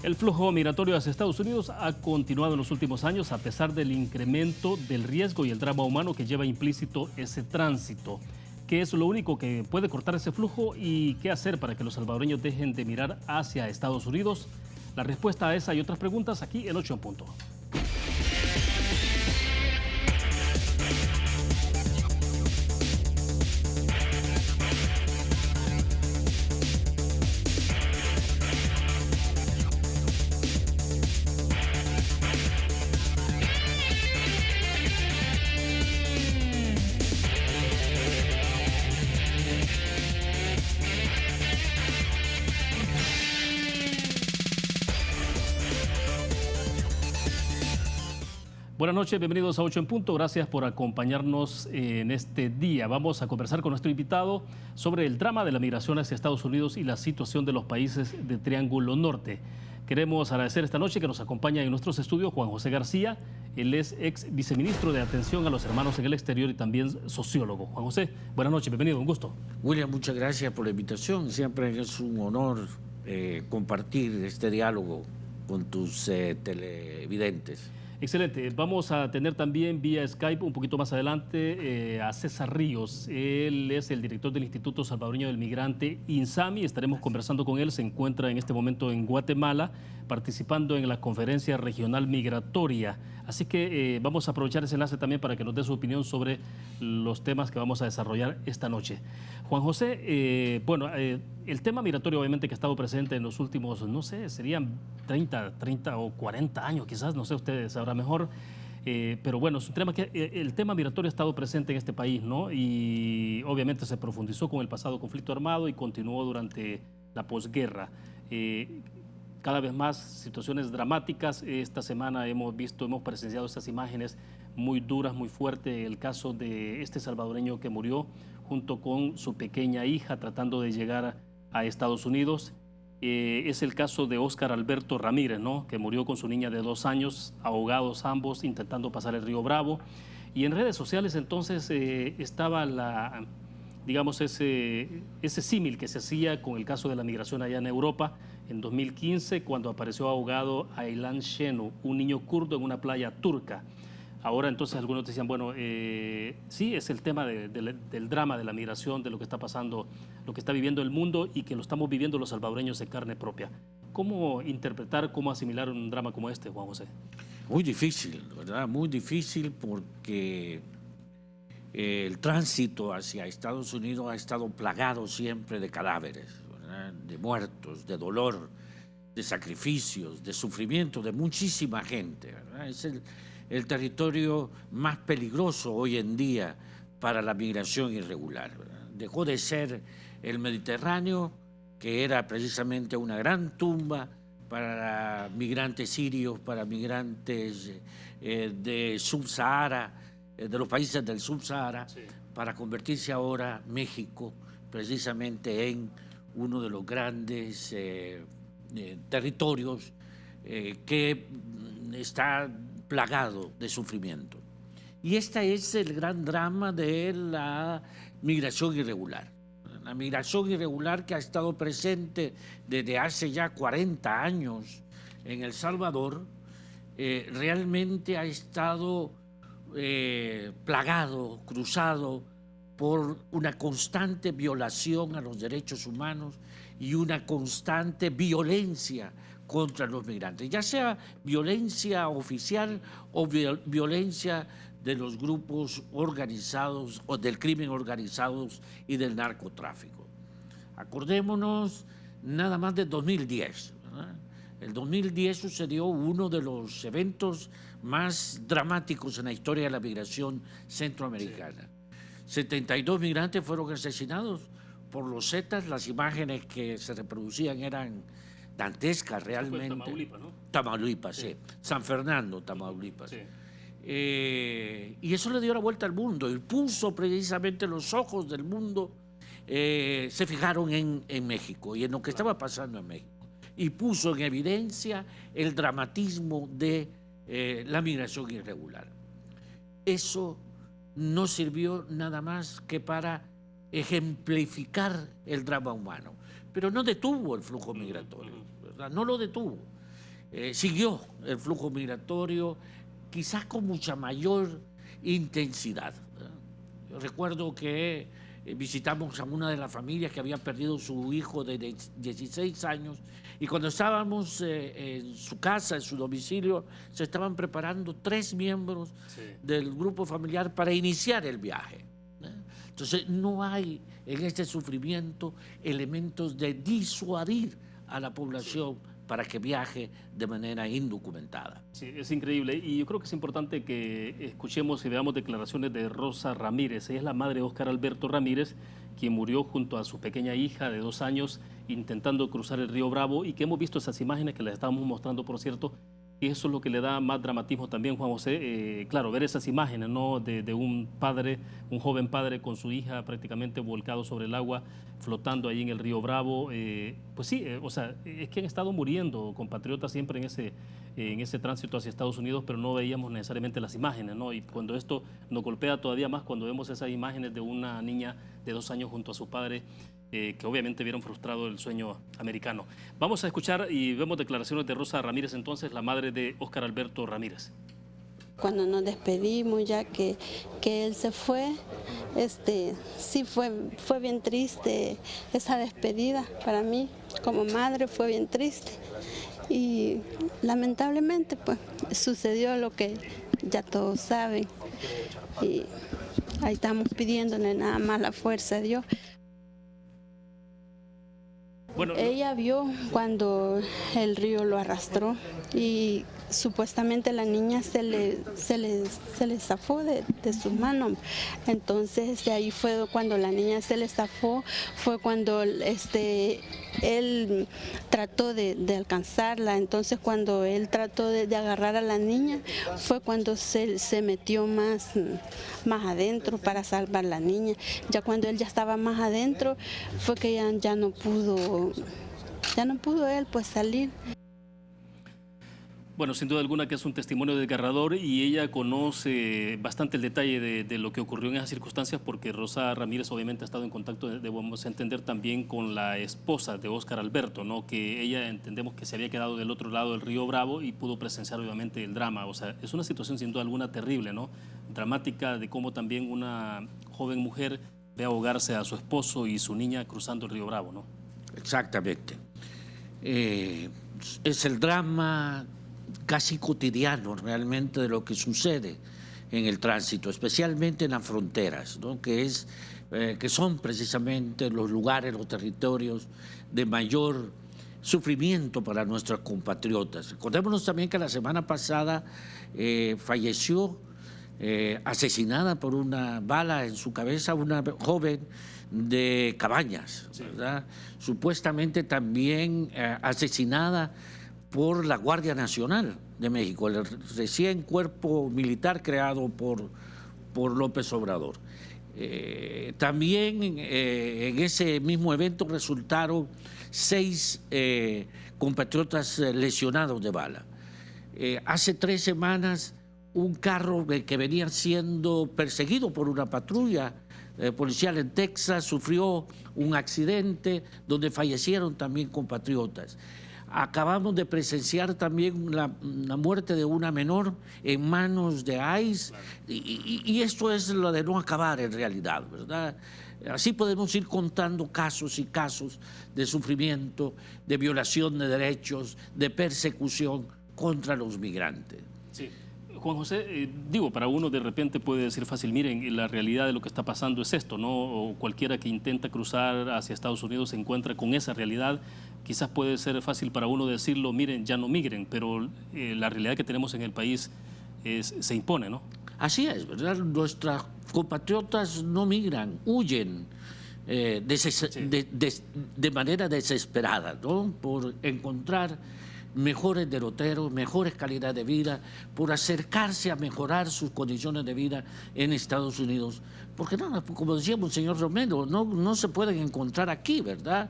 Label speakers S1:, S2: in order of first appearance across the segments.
S1: El flujo migratorio hacia Estados Unidos ha continuado en los últimos años a pesar del incremento del riesgo y el drama humano que lleva implícito ese tránsito. ¿Qué es lo único que puede cortar ese flujo y qué hacer para que los salvadoreños dejen de mirar hacia Estados Unidos? La respuesta a esa y otras preguntas aquí en 8 en punto. Buenas noches, bienvenidos a 8 en punto. Gracias por acompañarnos en este día. Vamos a conversar con nuestro invitado sobre el drama de la migración hacia Estados Unidos y la situación de los países de Triángulo Norte. Queremos agradecer esta noche que nos acompaña en nuestros estudios Juan José García. Él es ex viceministro de Atención a los Hermanos en el Exterior y también sociólogo. Juan José, buenas noches, bienvenido, un gusto.
S2: William, muchas gracias por la invitación. Siempre es un honor compartir este diálogo con tus televidentes.
S1: Excelente. Vamos a tener también vía Skype un poquito más adelante a César Ríos. Él es el director del Instituto Salvadoreño del Migrante, INSAMI. Estaremos conversando con él. Se encuentra en este momento en Guatemala participando en la Conferencia Regional Migratoria. Así que vamos a aprovechar ese enlace también para que nos dé su opinión sobre los temas que vamos a desarrollar esta noche. Juan José, el tema migratorio obviamente que ha estado presente en los últimos, no sé, serían 30 o 40 años quizás, no sé, ustedes sabrán mejor. Pero bueno, es un tema que el tema migratorio ha estado presente en este país, ¿no? Y obviamente se profundizó con el pasado conflicto armado y continuó durante la posguerra. Cada vez más situaciones dramáticas. Esta semana hemos presenciado estas imágenes muy duras, muy fuertes. El caso de este salvadoreño que murió junto con su pequeña hija tratando de llegar a Estados Unidos. Es el caso de Óscar Alberto Ramírez, ¿no? Que murió con su niña de 2 años, ahogados ambos, intentando pasar el río Bravo. Y en redes sociales entonces estaba ese símil que se hacía con el caso de la migración allá en Europa en 2015, cuando apareció ahogado Aylan Şenu, un niño kurdo en una playa turca. Ahora entonces algunos decían, bueno, sí, es el tema del drama de la migración, de lo que está pasando, lo que está viviendo el mundo y que lo estamos viviendo los salvadoreños en carne propia. ¿Cómo interpretar, cómo asimilar un drama como este, Juan José?
S2: Muy difícil, ¿verdad? Muy difícil porque el tránsito hacia Estados Unidos ha estado plagado siempre de cadáveres, ¿verdad? De muertos, de dolor, de sacrificios, de sufrimiento de muchísima gente, ¿verdad? Es el territorio más peligroso hoy en día para la migración irregular, ¿verdad? Dejó de ser el Mediterráneo, que era precisamente una gran tumba para migrantes sirios, para migrantes de Sub-Sahara, de los países del Sub-Sahara, sí, para convertirse ahora México precisamente en uno de los grandes territorios que está plagado de sufrimiento. Y este es el gran drama de la migración irregular. La migración irregular que ha estado presente desde hace ya 40 años en El Salvador, realmente ha estado plagado, cruzado por una constante violación a los derechos humanos y una constante violencia contra los migrantes, ya sea violencia oficial o violencia de los grupos organizados o del crimen organizado y del narcotráfico. Acordémonos nada más del 2010, ¿verdad? El 2010 sucedió uno de los eventos más dramáticos en la historia de la migración centroamericana. 72 migrantes fueron asesinados por los Zetas. Las imágenes que se reproducían eran dantescas realmente.
S1: Tamaulipas, ¿no?
S2: Tamaulipas, sí. San Fernando, Tamaulipas. Sí. Y eso le dio la vuelta al mundo y puso precisamente los ojos del mundo, se fijaron en México y en lo que estaba pasando en México. Y puso en evidencia el dramatismo de la migración irregular. Eso no sirvió nada más que para ejemplificar el drama humano, pero no detuvo el flujo migratorio, ¿verdad? No lo detuvo. siguió el flujo migratorio, quizás con mucha mayor intensidad. Yo recuerdo que visitamos a una de las familias que había perdido su hijo de 16 años y cuando estábamos en su casa, en su domicilio, se estaban preparando 3 miembros del grupo familiar para iniciar el viaje. Entonces no hay en este sufrimiento elementos de disuadir a la población para que viaje de manera indocumentada.
S1: Sí, es increíble y yo creo que es importante que escuchemos y veamos declaraciones de Rosa Ramírez. Ella es la madre de Óscar Alberto Ramírez, quien murió junto a su pequeña hija de 2 años intentando cruzar el río Bravo y que hemos visto esas imágenes que les estábamos mostrando, por cierto, y eso es lo que le da más dramatismo también, Juan José. Claro, ver esas imágenes, ¿no? de un padre, un joven padre con su hija prácticamente volcado sobre el agua, flotando ahí en el río Bravo. Pues sí, o sea, es que han estado muriendo compatriotas siempre en ese tránsito hacia Estados Unidos, pero no veíamos necesariamente las imágenes, ¿no? Y cuando esto nos golpea todavía más, cuando vemos esas imágenes de una niña de 2 años junto a su padre, que obviamente vieron frustrado el sueño americano. Vamos a escuchar y vemos declaraciones de Rosa Ramírez, entonces, la madre de Óscar Alberto Ramírez.
S3: Cuando nos despedimos, ya que él se fue, sí fue bien triste esa despedida para mí, como madre fue bien triste. Y lamentablemente pues sucedió lo que ya todos saben. Y ahí estamos pidiéndole nada más la fuerza de Dios. Bueno, ella vio cuando el río lo arrastró y supuestamente la niña se le zafó de sus manos. Entonces de ahí fue cuando la niña se le zafó, fue cuando él trató de alcanzarla. Entonces cuando él trató de agarrar a la niña fue cuando se metió más adentro para salvar a la niña. Ya cuando él ya estaba más adentro fue que ya no pudo él pues salir.
S1: Bueno, sin duda alguna que es un testimonio desgarrador y ella conoce bastante el detalle de lo que ocurrió en esas circunstancias porque Rosa Ramírez obviamente ha estado en contacto, debemos entender, también con la esposa de Óscar Alberto, ¿no? Que ella entendemos que se había quedado del otro lado del río Bravo y pudo presenciar obviamente el drama. O sea, es una situación sin duda alguna terrible, ¿no? Dramática, de cómo también una joven mujer ve ahogarse a su esposo y su niña cruzando el río Bravo, ¿no?
S2: Exactamente. Es el drama casi cotidiano realmente de lo que sucede en el tránsito, especialmente en las fronteras, ¿no? que son precisamente los lugares, los territorios de mayor sufrimiento para nuestros compatriotas. Recordémonos también que la semana pasada falleció asesinada por una bala en su cabeza una joven de Cabañas, ¿verdad? Supuestamente también asesinada por la Guardia Nacional de México, el recién cuerpo militar creado por López Obrador. También en ese mismo evento resultaron 6 compatriotas lesionados de bala. Hace 3 semanas un carro que venía siendo perseguido por una patrulla policial en Texas sufrió un accidente donde fallecieron también compatriotas. Acabamos de presenciar también la muerte de una menor en manos de ICE y esto es lo de no acabar en realidad, ¿verdad? Así podemos ir contando casos y casos de sufrimiento, de violación de derechos, de persecución contra los migrantes.
S1: Sí. Juan José, para uno de repente puede decir fácil, miren, la realidad de lo que está pasando es esto, ¿no? O cualquiera que intenta cruzar hacia Estados Unidos se encuentra con esa realidad. Quizás puede ser fácil para uno decirlo, miren, ya no migren, pero la realidad que tenemos en el país se impone, ¿no?
S2: Así es, ¿verdad? Nuestros compatriotas no migran, huyen de manera desesperada, ¿no? Por encontrar mejores derroteros, mejores calidad de vida, por acercarse a mejorar sus condiciones de vida en Estados Unidos. Porque no, como decíamos el señor Romero, no se pueden encontrar aquí, ¿verdad?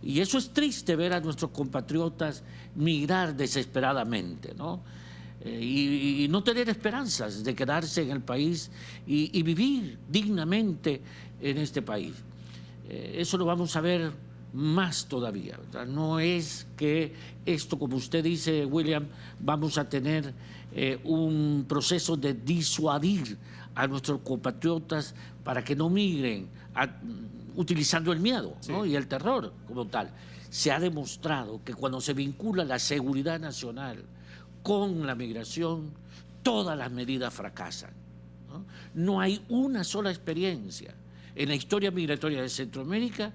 S2: Y eso es triste ver a nuestros compatriotas migrar desesperadamente, ¿no? Y no tener esperanzas de quedarse en el país y vivir dignamente en este país. Eso lo vamos a ver más todavía, ¿verdad? No es que esto, como usted dice, William, vamos a tener un proceso de disuadir a nuestros compatriotas para que no migren utilizando el miedo, ¿no? Y el terror como tal. Se ha demostrado que cuando se vincula la seguridad nacional con la migración, todas las medidas fracasan, ¿no? No hay una sola experiencia en la historia migratoria de Centroamérica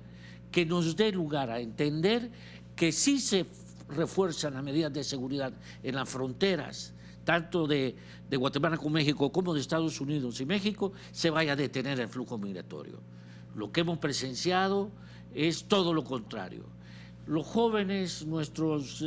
S2: que nos dé lugar a entender que sí se refuerzan las medidas de seguridad en las fronteras, tanto de Guatemala con México como de Estados Unidos y México, se vaya a detener el flujo migratorio. Lo que hemos presenciado es todo lo contrario. Los jóvenes, nuestros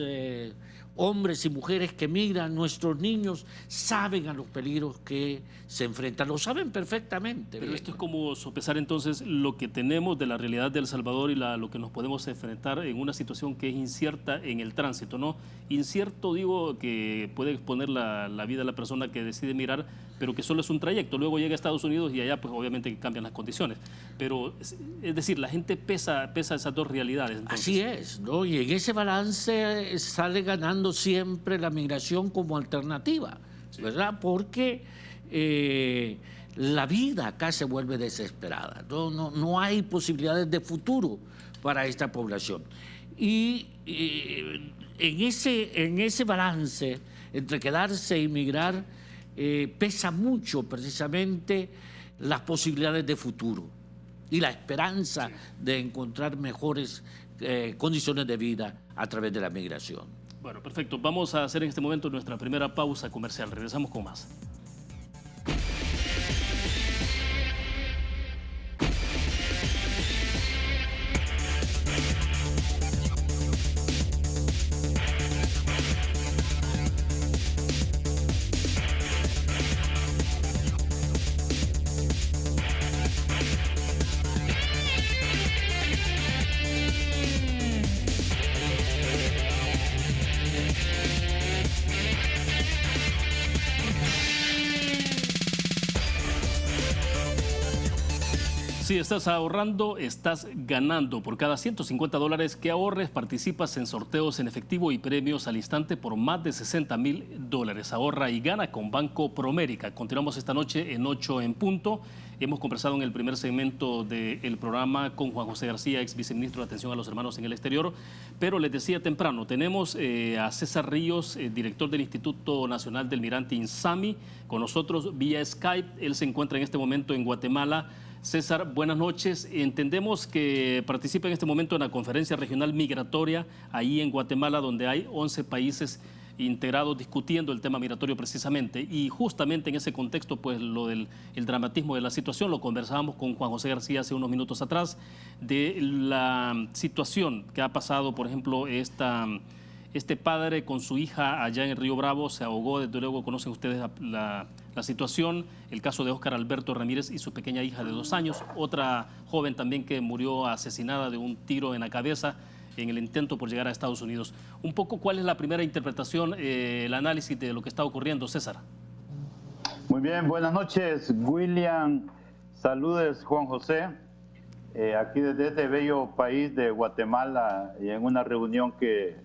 S2: hombres y mujeres que migran, nuestros niños, saben a los peligros que se enfrentan, lo saben perfectamente.
S1: Pero esto es como sopesar entonces lo que tenemos de la realidad de El Salvador y lo que nos podemos enfrentar en una situación que es incierta en el tránsito, ¿no? Incierto, digo, que puede exponer la vida de la persona que decide migrar, pero que solo es un trayecto. Luego llega a Estados Unidos y allá pues obviamente cambian las condiciones. Pero es decir, la gente pesa esas dos realidades. Entonces.
S2: Así es, ¿no? Y en ese balance sale ganando siempre la migración como alternativa, ¿verdad? Porque la vida acá se vuelve desesperada, no hay posibilidades de futuro para esta población. Y en ese balance entre quedarse y migrar pesa mucho precisamente las posibilidades de futuro y la esperanza de encontrar mejores condiciones de vida a través de la migración.
S1: Bueno, perfecto. Vamos a hacer en este momento nuestra primera pausa comercial. Regresamos con más. Si estás ahorrando, estás ganando. Por cada $150 que ahorres, participas en sorteos en efectivo y premios al instante por más de $60,000. Ahorra y gana con Banco Promérica. Continuamos esta noche en 8 en punto. Hemos conversado en el primer segmento del programa con Juan José García, ex viceministro de Atención a los Hermanos en el Exterior. Pero les decía temprano, tenemos a César Ríos, director del Instituto Nacional del Migrante INSAMI, con nosotros vía Skype. Él se encuentra en este momento en Guatemala. César, buenas noches. Entendemos que participa en este momento en la Conferencia Regional Migratoria, ahí en Guatemala, donde hay 11 países integrados discutiendo el tema migratorio precisamente. Y justamente en ese contexto, pues el dramatismo de la situación, lo conversábamos con Juan José García hace unos minutos atrás, de la situación que ha pasado, por ejemplo, este padre con su hija allá en el Río Bravo se ahogó. Desde luego conocen ustedes la situación, el caso de Óscar Alberto Ramírez y su pequeña hija de 2 años, otra joven también que murió asesinada de un tiro en la cabeza en el intento por llegar a Estados Unidos. Un poco, ¿cuál es la primera interpretación, el análisis de lo que está ocurriendo, César?
S4: Muy bien, buenas noches, William. Saludes, Juan José. Aquí desde este bello país de Guatemala, y en una reunión que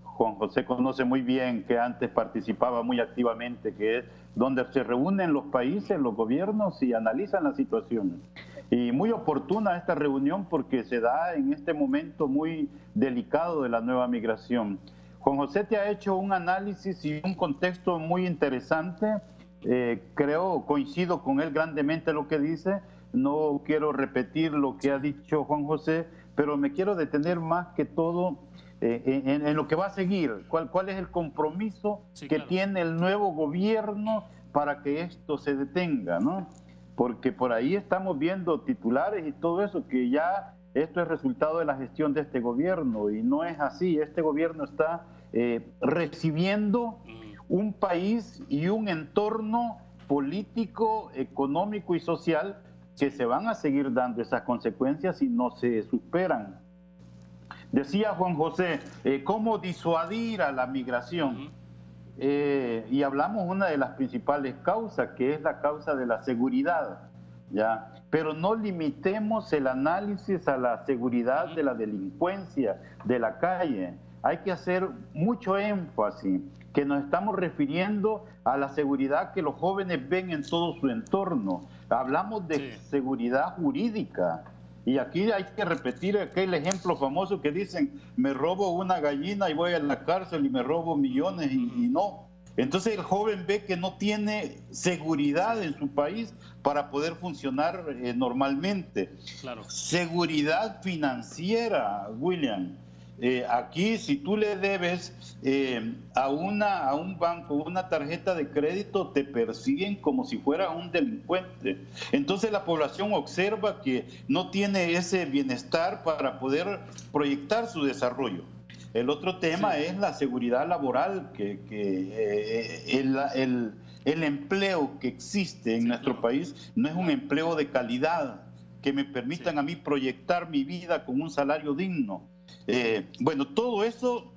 S4: Juan José conoce muy bien, que antes participaba muy activamente, que es donde se reúnen los países, los gobiernos y analizan la situación. Y muy oportuna esta reunión porque se da en este momento muy delicado de la nueva migración. Juan José te ha hecho un análisis y un contexto muy interesante. Creo, coincido con él grandemente lo que dice. No quiero repetir lo que ha dicho Juan José, pero me quiero detener más que todo en lo que va a seguir. ¿Cuál es el compromiso que tiene el nuevo gobierno para que esto se detenga, ¿no? Porque por ahí estamos viendo titulares y todo eso, que ya esto es resultado de la gestión de este gobierno, y no es así. Este gobierno está recibiendo un país y un entorno político, económico y social que se van a seguir dando esas consecuencias si no se superan. Decía Juan José, ¿cómo disuadir a la migración? Y hablamos una de las principales causas, que es la causa de la seguridad. ¿ya? Pero no limitemos el análisis a la seguridad de la delincuencia de la calle. Hay que hacer mucho énfasis que nos estamos refiriendo a la seguridad que los jóvenes ven en todo su entorno. Hablamos de seguridad jurídica. Y aquí hay que repetir aquel ejemplo famoso que dicen, me robo una gallina y voy a la cárcel y me robo millones y no. Entonces el joven ve que no tiene seguridad en su país para poder funcionar normalmente.
S1: Claro.
S4: Seguridad financiera, William. Aquí, si tú le debes a un banco una tarjeta de crédito, te persiguen como si fuera un delincuente. Entonces la población observa que no tiene ese bienestar para poder proyectar su desarrollo. El otro tema es la seguridad laboral, el empleo que existe en nuestro país no es un empleo de calidad, que me permitan a mí proyectar mi vida con un salario digno. Bueno, todo eso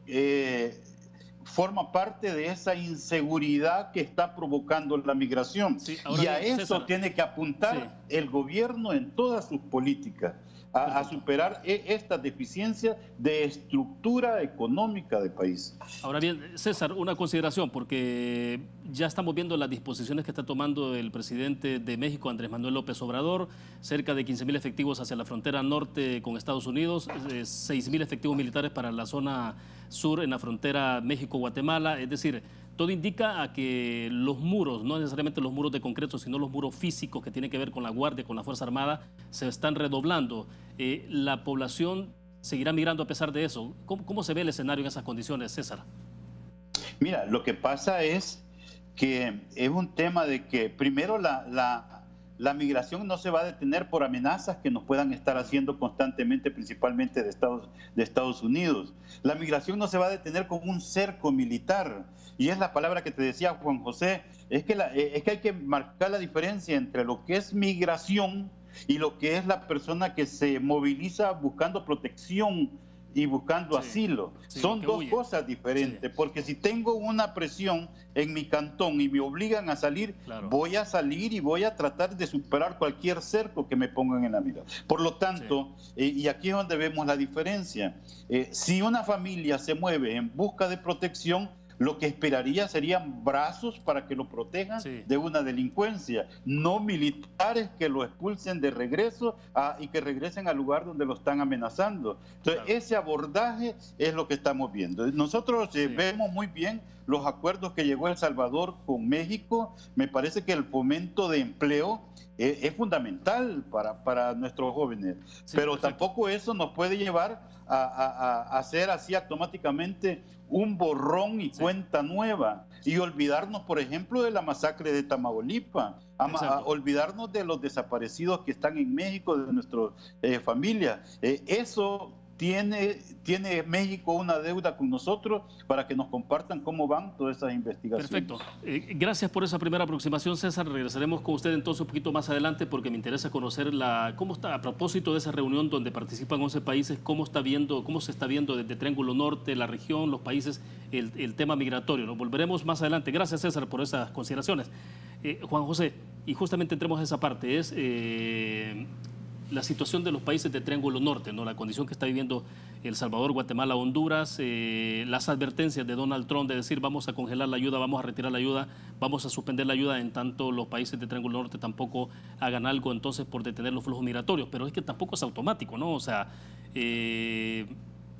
S4: forma parte de esa inseguridad que está provocando la migración. Y a eso
S1: César,
S4: tiene que apuntar el gobierno en todas sus políticas, a superar estas deficiencias de estructura económica del país.
S1: Ahora bien, César, una consideración, porque ya estamos viendo las disposiciones que está tomando el presidente de México, Andrés Manuel López Obrador, cerca de 15.000 efectivos hacia la frontera norte con Estados Unidos, 6.000 efectivos militares para la zona sur en la frontera México-Guatemala, es decir, todo indica a que los muros, no necesariamente los muros de concreto, sino los muros físicos que tienen que ver con la Guardia, con la Fuerza Armada, se están redoblando. ¿La población seguirá migrando a pesar de eso? ¿Cómo se ve el escenario en esas condiciones, César?
S4: Mira, lo que pasa es que es un tema de que primero la migración no se va a detener por amenazas que nos puedan estar haciendo constantemente, principalmente de Estados Unidos. La migración no se va a detener con un cerco militar. Y es la palabra que te decía Juan José, es que hay que marcar la diferencia entre lo que es migración y lo que es la persona que se moviliza buscando protección y buscando asilo. Son dos cosas diferentes, porque si tengo una presión en mi cantón y me obligan a salir, voy a salir y voy a tratar de superar cualquier cerco que me pongan en la mira. Por lo tanto, y aquí es donde vemos la diferencia, si una familia se mueve en busca de protección, lo que esperaría serían brazos para que lo protejan de una delincuencia, no militares que lo expulsen de regreso y que regresen al lugar donde lo están amenazando. Entonces, ese abordaje es lo que estamos viendo. Nosotros vemos muy bien los acuerdos que llegó El Salvador con México. Me parece que el fomento de empleo es fundamental para nuestros jóvenes, pero tampoco eso nos puede llevar a hacer así automáticamente un borrón y cuenta nueva y olvidarnos, por ejemplo, de la masacre de Tamaulipas, olvidarnos de los desaparecidos que están en México, de nuestras familias. Eso tiene México una deuda con nosotros para que nos compartan cómo van todas esas investigaciones.
S1: Perfecto. Gracias por esa primera aproximación, César. Regresaremos con usted entonces un poquito más adelante porque me interesa conocer cómo está, a propósito de esa reunión donde participan 11 países, cómo se está viendo desde Triángulo Norte, la región, los países, el tema migratorio. Nos volveremos más adelante. Gracias, César, por esas consideraciones. Juan José, y justamente entremos a esa parte, es la situación de los países de Triángulo Norte, ¿no? La condición que está viviendo El Salvador, Guatemala, Honduras, las advertencias de Donald Trump de decir vamos a congelar la ayuda, vamos a retirar la ayuda, vamos a suspender la ayuda, en tanto los países de Triángulo Norte tampoco hagan algo entonces por detener los flujos migratorios, pero es que tampoco es automático, ¿no? O sea,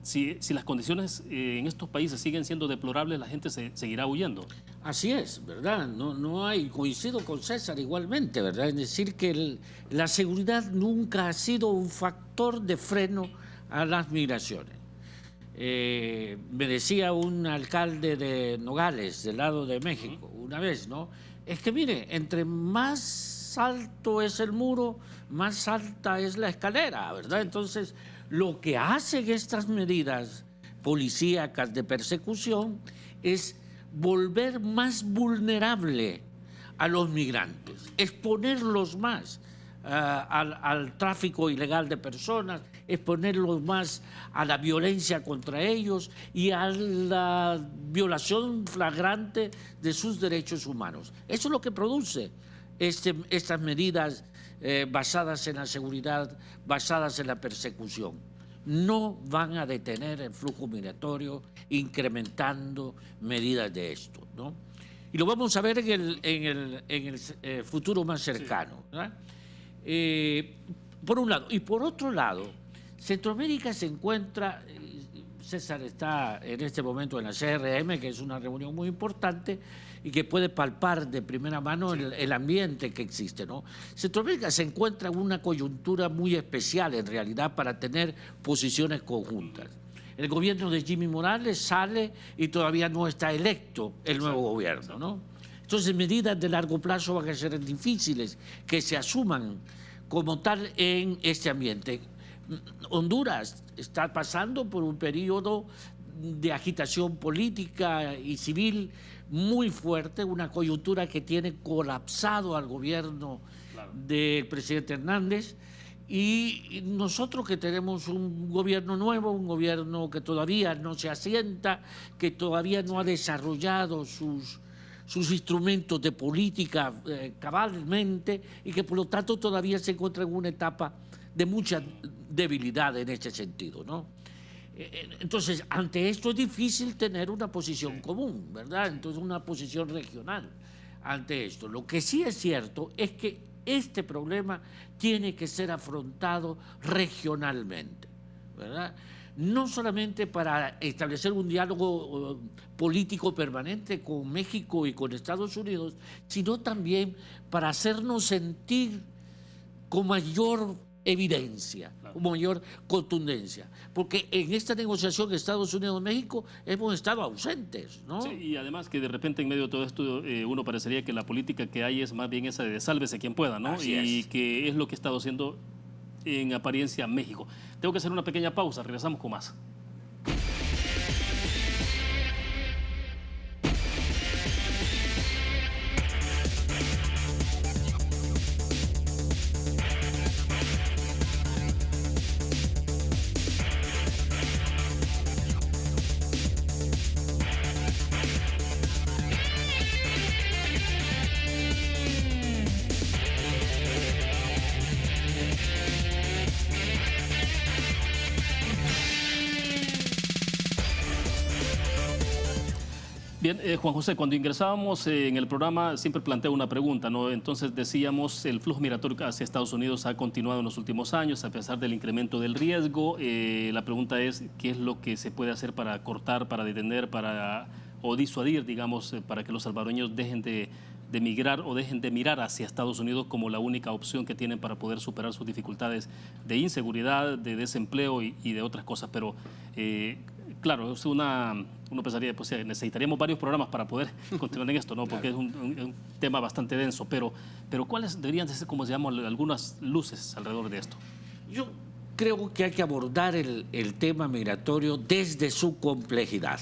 S1: si las condiciones en estos países siguen siendo deplorables, la gente seguirá huyendo.
S2: Así es, ¿verdad? No hay, coincido con César igualmente, ¿verdad? Es decir, que la seguridad nunca ha sido un factor de freno a las migraciones. Me decía un alcalde de Nogales, del lado de México, una vez, ¿no? Es que mire, entre más alto es el muro, más alta es la escalera, ¿verdad? Entonces, lo que hacen estas medidas policíacas de persecución es volver más vulnerable a los migrantes, exponerlos más al tráfico ilegal de personas, exponerlos más a la violencia contra ellos y a la violación flagrante de sus derechos humanos. Eso es lo que produce estas medidas basadas en la seguridad, basadas en la persecución. No van a detener el flujo migratorio incrementando medidas de esto, ¿no? Y lo vamos a ver en el futuro más cercano, ¿verdad? Por un lado. Y por otro lado, Centroamérica se encuentra, César está en este momento en la CRM, que es una reunión muy importante y que puede palpar de primera mano el ambiente que existe, ¿no? Centroamérica se encuentra en una coyuntura muy especial, en realidad, para tener posiciones conjuntas. El gobierno de Jimmy Morales sale y todavía no está electo el nuevo gobierno, ¿no? Entonces, medidas de largo plazo van a ser difíciles que se asuman como tal en este ambiente. Honduras está pasando por un periodo de agitación política y civil muy fuerte, una coyuntura que tiene colapsado al gobierno del presidente Hernández, y nosotros que tenemos un gobierno nuevo, un gobierno que todavía no se asienta, que todavía no ha desarrollado sus instrumentos de política cabalmente, y que por lo tanto todavía se encuentra en una etapa de mucha debilidad en ese sentido, ¿no? Entonces, ante esto es difícil tener una posición común, ¿verdad? Entonces, una posición regional ante esto. Lo que sí es cierto es que este problema tiene que ser afrontado regionalmente, ¿verdad? No solamente para establecer un diálogo político permanente con México y con Estados Unidos, sino también para hacernos sentir con mayor evidencia, con mayor contundencia. Porque en esta negociación Estados Unidos-México hemos estado ausentes, ¿no?
S1: Sí, y además que de repente en medio de todo esto uno parecería que la política que hay es más bien esa de sálvese quien pueda, ¿no? Y que es lo que ha estado haciendo en apariencia México. Tengo que hacer una pequeña pausa, regresamos con más. Bien, Juan José, cuando ingresábamos en el programa siempre planteé una pregunta, ¿no? Entonces decíamos, el flujo migratorio hacia Estados Unidos ha continuado en los últimos años a pesar del incremento del riesgo. La pregunta es, ¿qué es lo que se puede hacer para cortar, para detener, o disuadir, digamos, para que los salvadoreños dejen de migrar o dejen de mirar hacia Estados Unidos como la única opción que tienen para poder superar sus dificultades de inseguridad, de desempleo y de otras cosas? Pero claro, es uno pensaría, pues necesitaríamos varios programas para poder continuar en esto, ¿no? Porque es un tema bastante denso. Pero ¿cuáles deberían ser, como se llaman, algunas luces alrededor de esto?
S2: Yo creo que hay que abordar el tema migratorio desde su complejidad.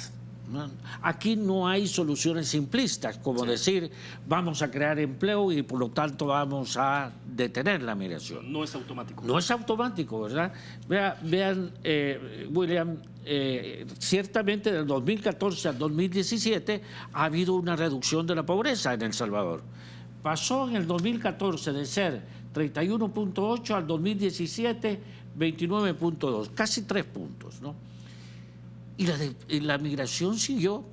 S2: Aquí no hay soluciones simplistas, como decir vamos a crear empleo y por lo tanto vamos a detener la migración.
S1: No es automático.
S2: No es automático, ¿verdad? Vean, William, ciertamente del 2014 al 2017 ha habido una reducción de la pobreza en El Salvador. Pasó en el 2014 de ser 31.8 al 2017 29.2, casi 3 puntos, ¿no? Y la migración siguió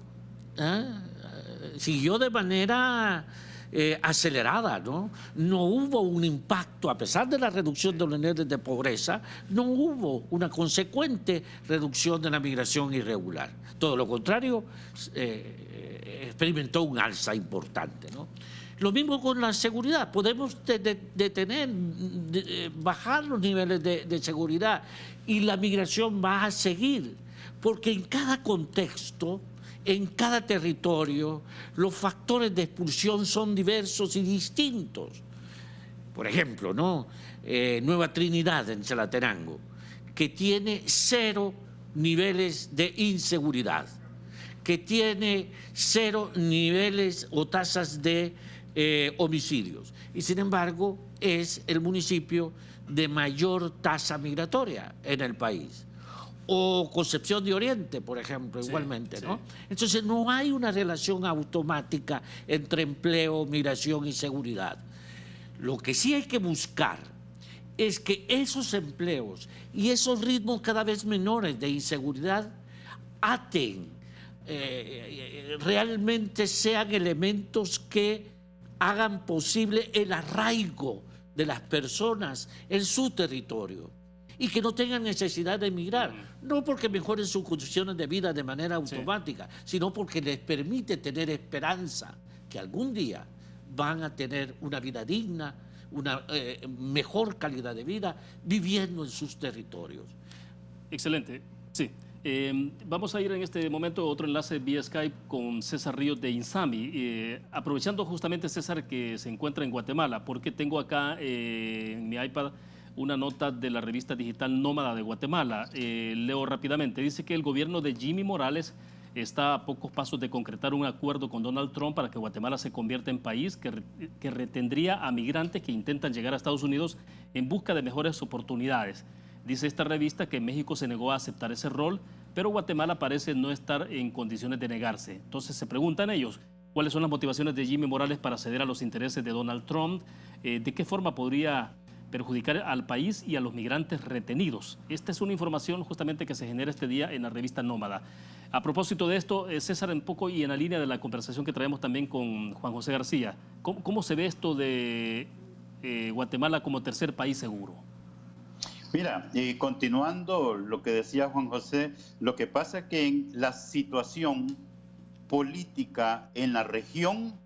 S2: de manera acelerada, ¿no? No hubo un impacto, a pesar de la reducción de los niveles de pobreza, no hubo una consecuente reducción de la migración irregular. Todo lo contrario, experimentó un alza importante, ¿no? Lo mismo con la seguridad. Podemos bajar los niveles de seguridad y la migración va a seguir. Porque en cada contexto, en cada territorio, los factores de expulsión son diversos y distintos. Por ejemplo, ¿no? Nueva Trinidad en Chalatenango, que tiene 0 niveles de inseguridad, que tiene 0 niveles o tasas de homicidios. Y sin embargo, es el municipio de mayor tasa migratoria en el país. O Concepción de Oriente, por ejemplo, igualmente, ¿no? Entonces, no hay una relación automática entre empleo, migración y seguridad. Lo que sí hay que buscar es que esos empleos y esos ritmos cada vez menores de inseguridad realmente sean elementos que hagan posible el arraigo de las personas en su territorio y que no tengan necesidad de emigrar, no porque mejoren sus condiciones de vida de manera automática, sino porque les permite tener esperanza que algún día van a tener una vida digna, una mejor calidad de vida viviendo en sus territorios.
S1: Excelente, sí. Vamos a ir en este momento a otro enlace vía Skype con César Ríos de INSAMI. Aprovechando justamente, César, que se encuentra en Guatemala, porque tengo acá en mi iPad una nota de la revista digital Nómada de Guatemala. Leo rápidamente. Dice que el gobierno de Jimmy Morales está a pocos pasos de concretar un acuerdo con Donald Trump para que Guatemala se convierta en país que retendría a migrantes que intentan llegar a Estados Unidos en busca de mejores oportunidades. Dice esta revista que México se negó a aceptar ese rol, pero Guatemala parece no estar en condiciones de negarse. Entonces se preguntan ellos, ¿cuáles son las motivaciones de Jimmy Morales para ceder a los intereses de Donald Trump? ¿De qué forma podría perjudicar al país y a los migrantes retenidos? Esta es una información justamente que se genera este día en la revista Nómada. A propósito de esto, César, un poco y en la línea de la conversación que traemos también con Juan José García, ¿cómo se ve esto de Guatemala como tercer país seguro?
S4: Mira, y continuando lo que decía Juan José, lo que pasa es que en la situación política en la región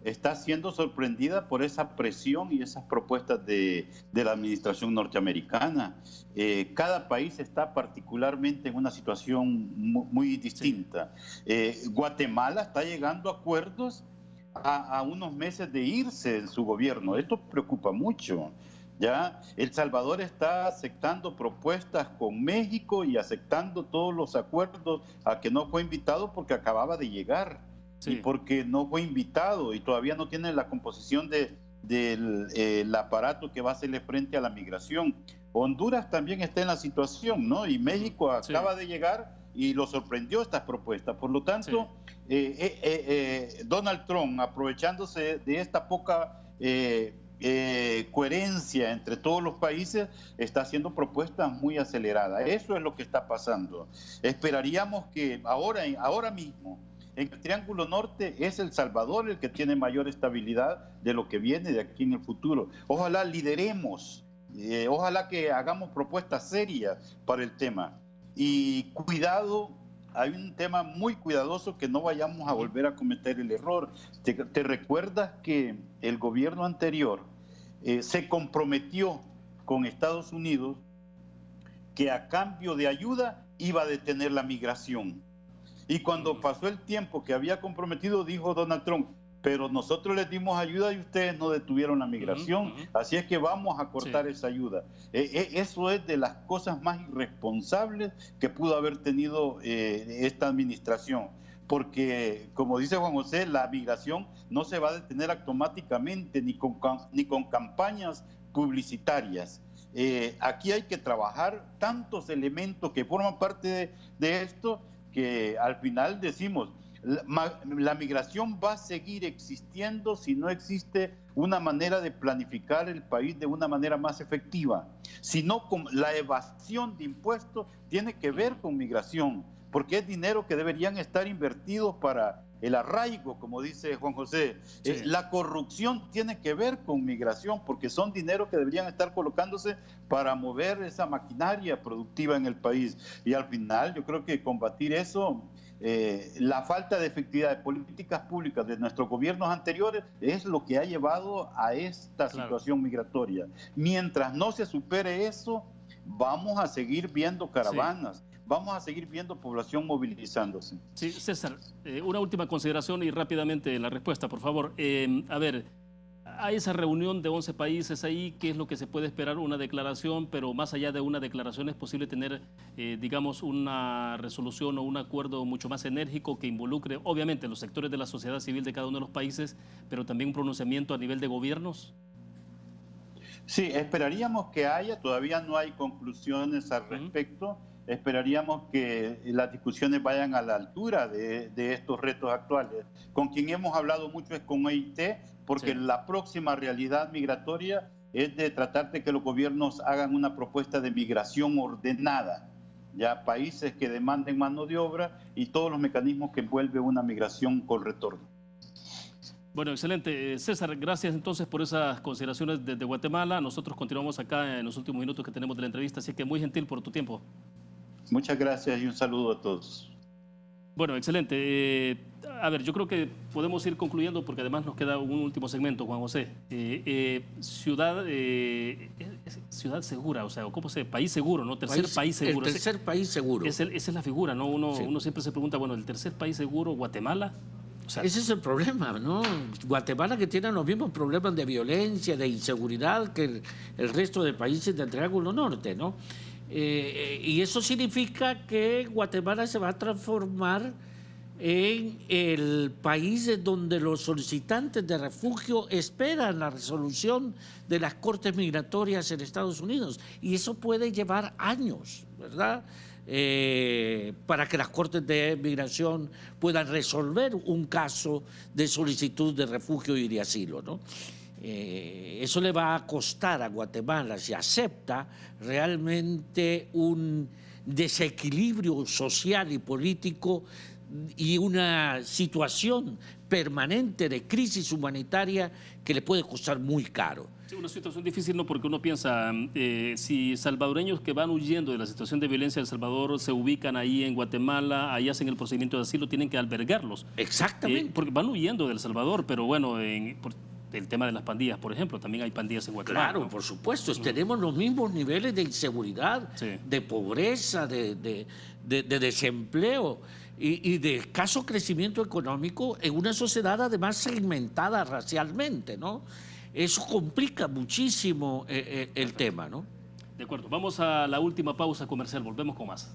S4: está siendo sorprendida por esa presión y esas propuestas de la administración norteamericana. Cada país está particularmente en una situación muy distinta. Guatemala está llegando a acuerdos a unos meses de irse en su gobierno. Esto preocupa mucho. ¿Ya? El Salvador está aceptando propuestas con México y aceptando todos los acuerdos a que no fue invitado porque acababa de llegar y porque no fue invitado y todavía no tiene la composición del aparato que va a hacerle frente a la migración. Honduras también está en la situación, ¿no? Y México acaba de llegar y lo sorprendió estas propuestas. Por lo tanto, Donald Trump, aprovechándose de esta poca coherencia entre todos los países, está haciendo propuestas muy aceleradas. Eso es lo que está pasando. Esperaríamos que ahora mismo en el Triángulo Norte es El Salvador el que tiene mayor estabilidad de lo que viene de aquí en el futuro. Ojalá lideremos, ojalá que hagamos propuestas serias para el tema. Y cuidado, hay un tema muy cuidadoso, que no vayamos a volver a cometer el error. ¿Te recuerdas que el gobierno anterior se comprometió con Estados Unidos que a cambio de ayuda iba a detener la migración? Y cuando pasó el tiempo que había comprometido, dijo Donald Trump, pero nosotros les dimos ayuda y ustedes no detuvieron la migración, así es que vamos a cortar esa ayuda. Eso es de las cosas más irresponsables que pudo haber tenido esta administración, porque, como dice Juan José, la migración no se va a detener automáticamente ni con campañas publicitarias. Aquí hay que trabajar tantos elementos que forman parte de esto, que al final decimos, la migración va a seguir existiendo si no existe una manera de planificar el país de una manera más efectiva. Si no, la evasión de impuestos tiene que ver con migración, porque es dinero que deberían estar invertidos para el arraigo, como dice Juan José. La corrupción tiene que ver con migración, porque son dinero que deberían estar colocándose para mover esa maquinaria productiva en el país. Y al final yo creo que combatir eso, la falta de efectividad de políticas públicas de nuestros gobiernos anteriores, es lo que ha llevado a esta situación migratoria. Mientras no se supere eso, vamos a seguir viendo caravanas. Vamos a seguir viendo población movilizándose.
S1: Sí, César, una última consideración y rápidamente la respuesta, por favor. A ver, hay esa reunión de 11 países ahí, ¿qué es lo que se puede esperar? Una declaración, pero más allá de una declaración es posible tener, digamos, una resolución o un acuerdo mucho más enérgico que involucre, obviamente, los sectores de la sociedad civil de cada uno de los países, pero también un pronunciamiento a nivel de gobiernos.
S4: Sí, esperaríamos que haya, todavía no hay conclusiones al respecto. esperaríamos que las discusiones vayan a la altura de estos retos actuales. Con quien hemos hablado mucho es con EIT, porque
S1: Sí.
S4: la próxima realidad migratoria es de tratar de que los gobiernos hagan una propuesta de migración ordenada, ya países que demanden mano de obra y todos los mecanismos que envuelve una migración con retorno.
S1: Bueno, excelente. César, gracias entonces por esas consideraciones desde Guatemala. Nosotros continuamos acá en los últimos minutos que tenemos de la entrevista, así que muy gentil por tu tiempo.
S4: Muchas gracias y un saludo a todos.
S1: Bueno, excelente. A ver, yo creo que podemos ir concluyendo porque además nos queda un último segmento, Juan José. Ciudad segura, o sea, ¿cómo se? País seguro, ¿no? Tercer país seguro.
S2: El tercer país seguro.
S1: Esa es la figura, ¿no?
S2: Sí.
S1: Uno siempre se pregunta, bueno, ¿el tercer país seguro, Guatemala? O sea,
S2: Ese es el problema, ¿no? Guatemala, que tiene los mismos problemas de violencia, de inseguridad que el resto de países del Triángulo Norte, ¿no? Y eso significa que Guatemala se va a transformar en el país donde los solicitantes de refugio esperan la resolución de las cortes migratorias en Estados Unidos. Y eso puede llevar años, ¿verdad? Para que las cortes de migración puedan resolver un caso de solicitud de refugio y de asilo, ¿no? Eso le va a costar a Guatemala, si acepta, realmente un desequilibrio social y político y una situación permanente de crisis humanitaria que le puede costar muy caro.
S1: sí, una situación difícil, ¿no? Porque uno piensa, si salvadoreños que van huyendo de la situación de violencia de El Salvador se ubican ahí en Guatemala, ahí hacen el procedimiento de asilo, tienen que albergarlos.
S2: Exactamente.
S1: Porque van huyendo de El Salvador, pero bueno, por el tema de las pandillas, por ejemplo, también hay pandillas en Guatemala.
S2: Claro,
S1: ¿no?
S2: por supuesto. Tenemos los mismos niveles de inseguridad,
S1: Sí.
S2: de pobreza, de desempleo y de escaso crecimiento económico en una sociedad además segmentada racialmente, ¿no? Eso complica muchísimo el tema, ¿no?
S1: De acuerdo, vamos a la última pausa comercial, volvemos con más.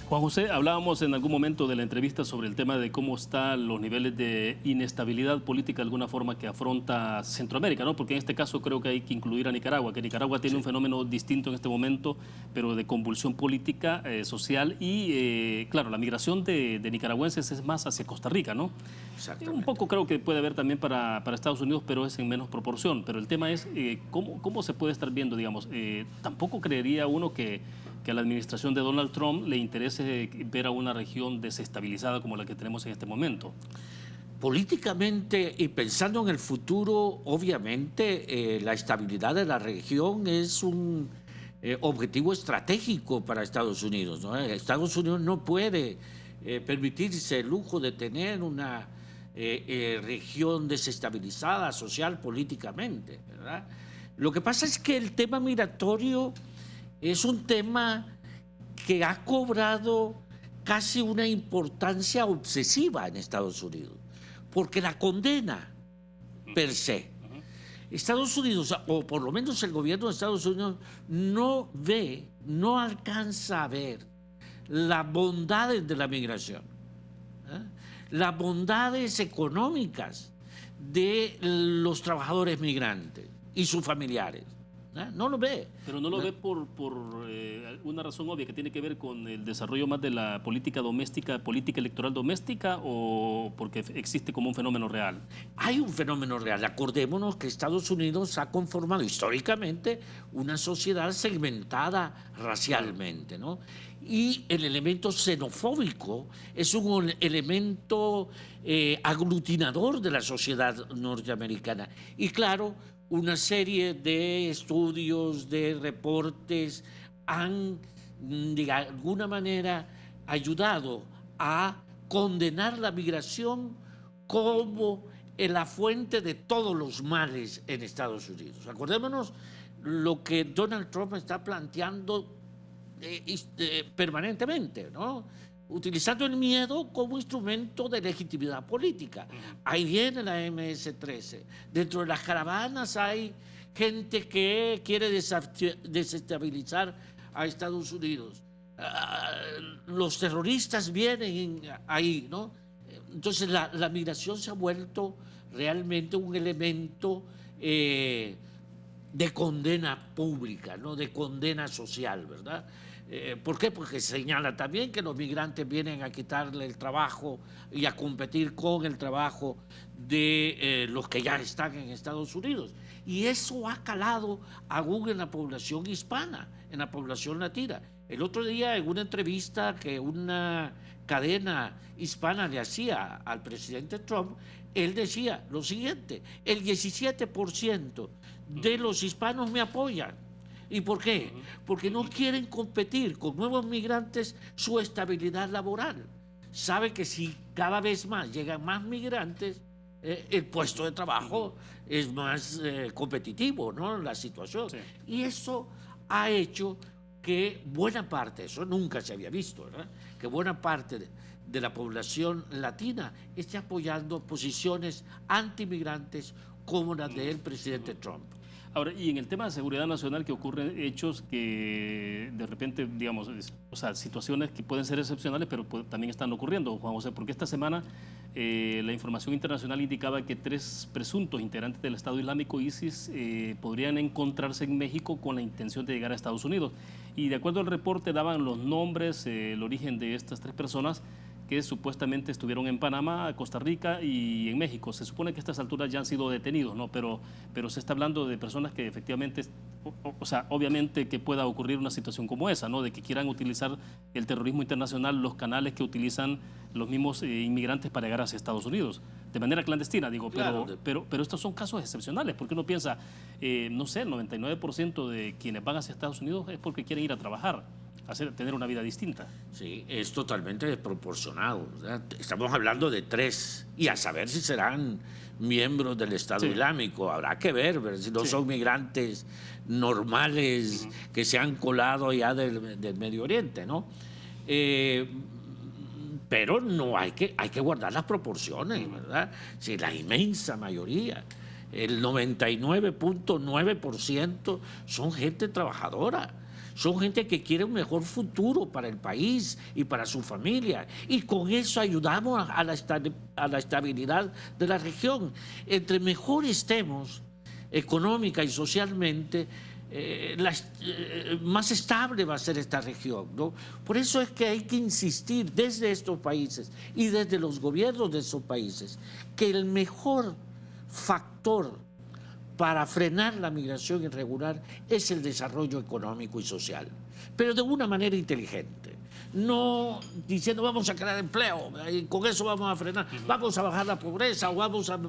S1: Juan José, hablábamos en algún momento de la entrevista sobre el tema de cómo están los niveles de inestabilidad política de alguna forma que afronta Centroamérica, ¿no? Porque en este caso creo que hay que incluir a Nicaragua, que Nicaragua tiene un fenómeno distinto en este momento, pero de convulsión política, social y, claro, la migración de nicaragüenses es más hacia Costa Rica, ¿no?
S2: Exactamente.
S1: Un poco creo que puede haber también para Estados Unidos, pero es en menos proporción. Pero el tema es cómo se puede estar viendo, digamos. Tampoco creería uno que a la administración de Donald Trump le interese ver a una región desestabilizada como la que tenemos en este momento.
S2: Políticamente y pensando en el futuro, obviamente la estabilidad de la región es un objetivo estratégico para Estados Unidos, ¿no? Estados Unidos no puede permitirse el lujo de tener una región desestabilizada social, políticamente, ¿verdad? Lo que pasa es que el tema migratorio es un tema que ha cobrado casi una importancia obsesiva en Estados Unidos, porque la condena per se. Estados Unidos, o por lo menos el gobierno de Estados Unidos, no alcanza a ver las bondades de la migración, las bondades económicas de los trabajadores migrantes y sus familiares. No lo ve.
S1: Pero no lo ve por una razón obvia que tiene que ver con el desarrollo más de la política doméstica, política electoral doméstica, o porque existe como un fenómeno real.
S2: Hay un fenómeno real. Acordémonos que Estados Unidos ha conformado históricamente una sociedad segmentada racialmente, ¿no? Y el elemento xenofóbico es un elemento aglutinador de la sociedad norteamericana. Y claro, una serie de estudios, de reportes han de alguna manera ayudado a condenar la migración como la fuente de todos los males en Estados Unidos. Acordémonos lo que Donald Trump está planteando permanentemente, ¿no? Utilizando el miedo como instrumento de legitimidad política. Ahí viene la MS-13. Dentro de las caravanas hay gente que quiere desestabilizar a Estados Unidos. Los terroristas vienen ahí, ¿no? Entonces la migración se ha vuelto realmente un elemento de condena pública, ¿no? De condena social, ¿verdad? ¿Por qué? Porque señala también que los migrantes vienen a quitarle el trabajo y a competir con el trabajo de los que ya están en Estados Unidos. Y eso ha calado aún en la población hispana, en la población latina. El otro día, en una entrevista que una cadena hispana le hacía al presidente Trump, él decía lo siguiente: el 17% de los hispanos me apoyan. ¿Y por qué? Porque no quieren competir con nuevos migrantes su estabilidad laboral. Sabe que si cada vez más llegan más migrantes, el puesto de trabajo es más competitivo, ¿no? La situación. Sí. Y eso ha hecho que buena parte, eso nunca se había visto, ¿verdad? Que buena parte de la población latina esté apoyando posiciones antimigrantes como las del presidente Trump.
S1: Ahora, y en el tema de seguridad nacional, que ocurren hechos que de repente, digamos, o sea, situaciones que pueden ser excepcionales, pero también están ocurriendo, Juan José, porque esta semana la información internacional indicaba que 3 presuntos integrantes del Estado Islámico, ISIS, podrían encontrarse en México con la intención de llegar a Estados Unidos. Y de acuerdo al reporte daban los nombres, el origen de estas 3 personas que supuestamente estuvieron en Panamá, Costa Rica y en México. Se supone que a estas alturas ya han sido detenidos, ¿no? Pero se está hablando de personas que efectivamente, o sea, obviamente que pueda ocurrir una situación como esa, ¿no? De que quieran utilizar el terrorismo internacional, los canales que utilizan los mismos inmigrantes para llegar hacia Estados Unidos, de manera clandestina, digo, claro. Pero estos son casos excepcionales, porque uno piensa, no sé, el 99% de quienes van hacia Estados Unidos es porque quieren ir a trabajar, tener una vida distinta.
S2: Sí, es totalmente desproporcionado, ¿verdad? Estamos hablando de 3, y a saber si serán miembros del Estado Islámico. Habrá que ver si no son migrantes normales que se han colado ya del Medio Oriente, ¿no? Pero no hay que guardar las proporciones, ¿verdad? Si la inmensa mayoría, el 99.9% son gente trabajadora. Son gente que quiere un mejor futuro para el país y para su familia. Y con eso ayudamos a la estabilidad de la región. Entre mejor estemos económica y socialmente, más estable va a ser esta región, ¿no? Por eso es que hay que insistir desde estos países y desde los gobiernos de esos países que el mejor factor para frenar la migración irregular es el desarrollo económico y social, pero de una manera inteligente. No diciendo vamos a crear empleo y con eso vamos a frenar, vamos a bajar la pobreza o vamos a...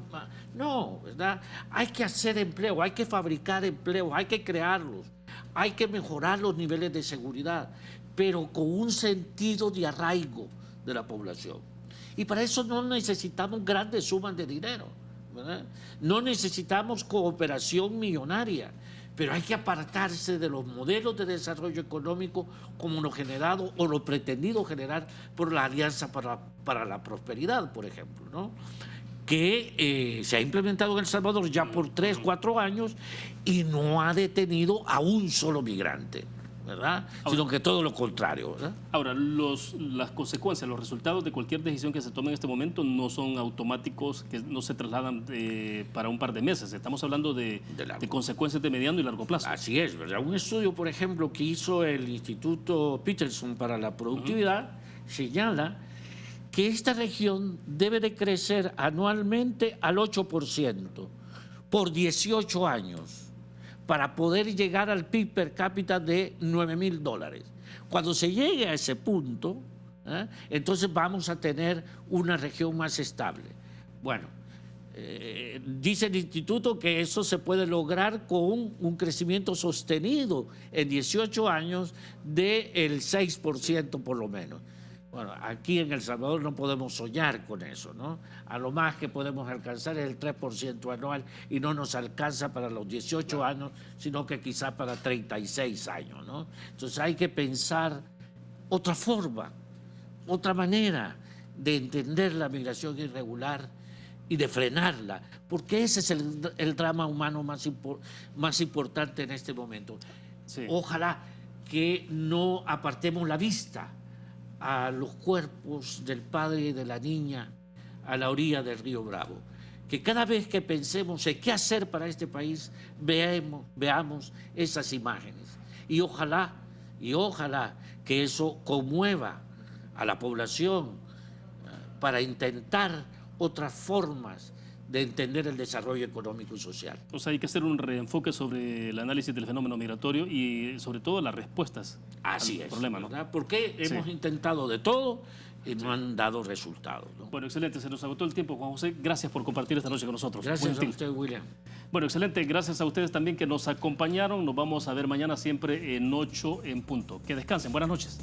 S2: No, ¿verdad? Hay que hacer empleo, hay que fabricar empleo, hay que crearlos, hay que mejorar los niveles de seguridad, pero con un sentido de arraigo de la población. Y para eso no necesitamos grandes sumas de dinero, ¿verdad? No necesitamos cooperación millonaria, pero hay que apartarse de los modelos de desarrollo económico como lo generado o lo pretendido generar por la Alianza para la Prosperidad, por ejemplo, ¿no? Que se ha implementado en El Salvador ya por 3, 4 años y no ha detenido a un solo migrante, ¿verdad? Sino que todo lo contrario, ¿verdad?
S1: Ahora, las consecuencias, los resultados de cualquier decisión que se tome en este momento no son automáticos, que no se trasladan para un par de meses. Estamos hablando de consecuencias de mediano y largo plazo.
S2: Así es, ¿verdad? Un estudio, por ejemplo, que hizo el Instituto Peterson para la Productividad señala que esta región debe de crecer anualmente al 8% por 18 años. Para poder llegar al PIB per cápita de $9,000. Cuando se llegue a ese punto, entonces vamos a tener una región más estable. Bueno, dice el instituto que eso se puede lograr con un crecimiento sostenido en 18 años del 6% por lo menos. Bueno, aquí en El Salvador no podemos soñar con eso, ¿no? A lo más que podemos alcanzar es el 3% anual y no nos alcanza para los 18 años, sino que quizás para 36 años, ¿no? Entonces hay que pensar otra forma, otra manera de entender la migración irregular y de frenarla, porque ese es el drama humano más importante en este momento.
S1: Sí.
S2: Ojalá que no apartemos la vista a los cuerpos del padre y de la niña a la orilla del río Bravo. Que cada vez que pensemos en qué hacer para este país, veamos esas imágenes. Y ojalá que eso conmueva a la población para intentar otras formas de entender el desarrollo económico y social.
S1: O sea, hay que hacer un reenfoque sobre el análisis del fenómeno migratorio y sobre todo las respuestas
S2: Así
S1: al
S2: es,
S1: problema, ¿no?
S2: ¿verdad? Porque hemos intentado de todo y no han dado resultados, ¿no?
S1: Bueno, excelente. Se nos agotó el tiempo, Juan José. Gracias por compartir esta noche con nosotros.
S2: Gracias a usted, William.
S1: Bueno, excelente. Gracias a ustedes también que nos acompañaron. Nos vamos a ver mañana siempre en 8 en punto. Que descansen. Buenas noches.